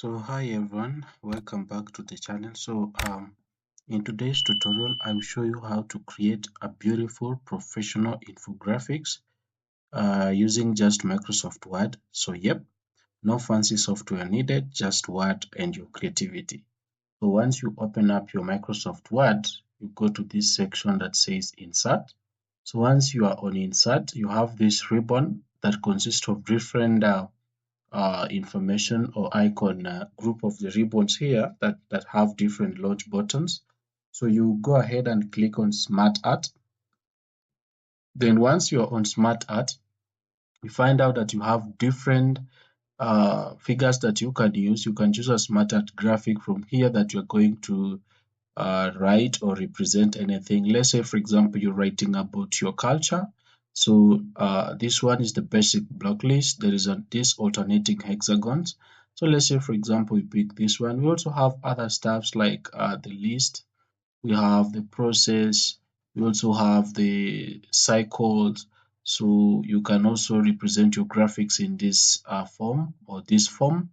So hi everyone, welcome back to the channel. In today's tutorial I will show you how to create a beautiful professional infographics using just Microsoft Word. No fancy software needed, just Word and your creativity. So once you open up your Microsoft Word, you go to this section that says Insert. So once you are on Insert, you have this ribbon that consists of different information or icon group of the ribbons here that have different launch buttons. So you go ahead and click on SmartArt. Then once you're on SmartArt, you find out that you have different figures that you can use. You can choose a SmartArt graphic from here that you're going to write or represent anything. Let's say, for example, you're writing about your culture. So this one is the basic block list. There is this alternating hexagons. So let's say, for example, we pick this one. We also have other stuffs like the list. We have the process. We also have the cycles. So you can also represent your graphics in this form or this form.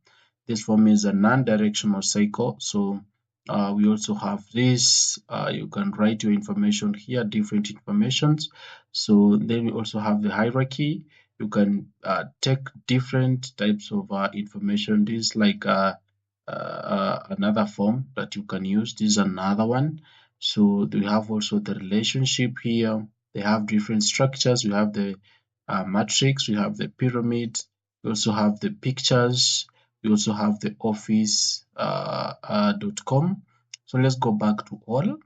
This form is a non-directional cycle. So we also have this. You can write your information here, different informations. So then we also have the hierarchy. You can take different types of information. This is like another form that you can use. This is another one. So we have also the relationship here. They have different structures. We have the matrix. We have the pyramid. We also have the pictures. We also have the office.com. So let's go back to all.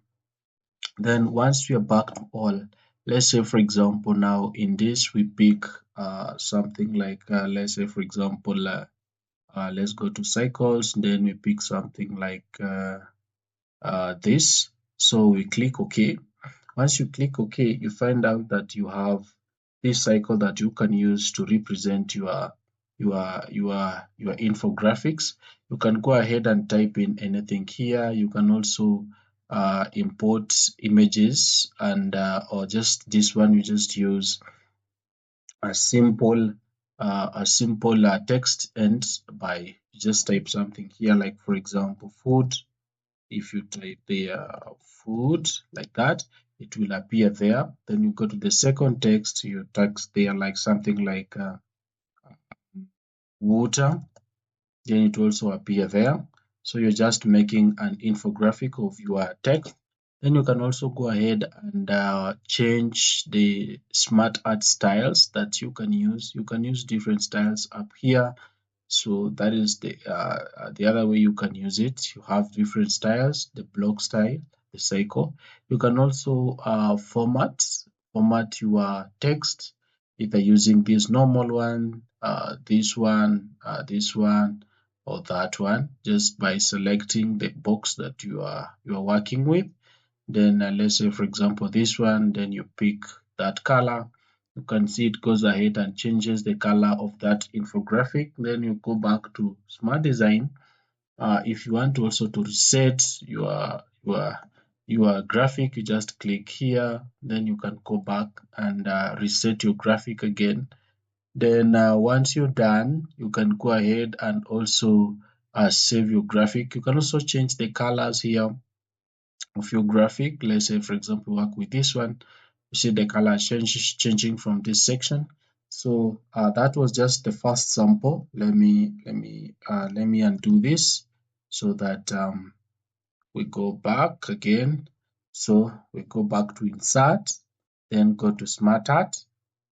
Then once we are back to all, let's say for example now in this we pick something like let's say for example let's go to cycles. Then we pick something like this. So we click OK. Once you click OK, you find out that you have this cycle that you can use to represent your infographics. You can go ahead and type in anything here. You can also import images and or just this one you just use a simple text and by just type something here, like for example food. If you type the food like that, it will appear there. Then you go to the second text, you text there like something like water, then it will also appear there. So you're just making an infographic of your text. Then you can also go ahead and change the smart art styles that you can use. You can use different styles up here. So that is the other way you can use it. You have different styles, the block style, the cycle. You can also format your text, either using this normal one, this one, or that one, just by selecting the box that you are working with. Then let's say for example this one, then you pick that color. You can see it goes ahead and changes the color of that infographic. Then you go back to Smart Design. If you want also to reset your graphic, you just click here. Then you can go back and reset your graphic again. Then once you're done, you can go ahead and also save your graphic. You can also change the colors here of your graphic. Let's say for example work with this one. You see the color changing from this section. So that was just the first sample. Let me undo this so that we go back again. So we go back to insert, then go to SmartArt.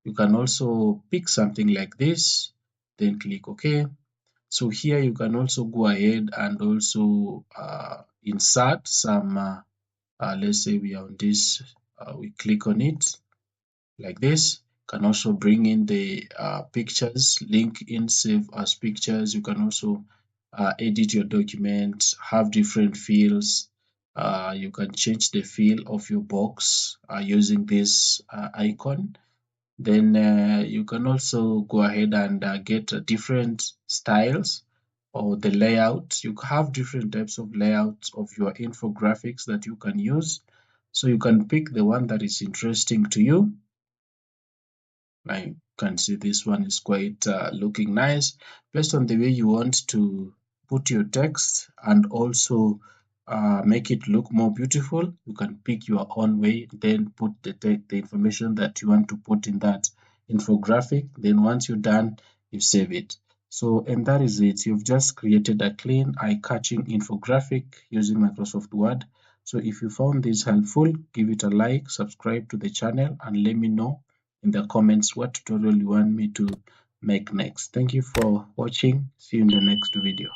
You can also pick something like this, then click OK. So here you can also go ahead and also insert some let's say we are on this, we click on it like this. Can also bring in the pictures, link in, save as pictures. You can also edit your document, have different fields. You can change the feel of your box using this icon. Then you can also go ahead and get different styles or the layout. You have different types of layouts of your infographics that you can use. So you can pick the one that is interesting to you. I can see this one is quite looking nice. Based on the way you want to put your text and also make it look more beautiful, you can pick your own way, then put the information that you want to put in that infographic. Then once you're done, you save it. So, and that is it. You've just created a clean, eye-catching infographic using Microsoft Word. So if you found this helpful, give it a like, subscribe to the channel, and let me know in the comments what tutorial you want me to make next. Thank you for watching. See you in the next video.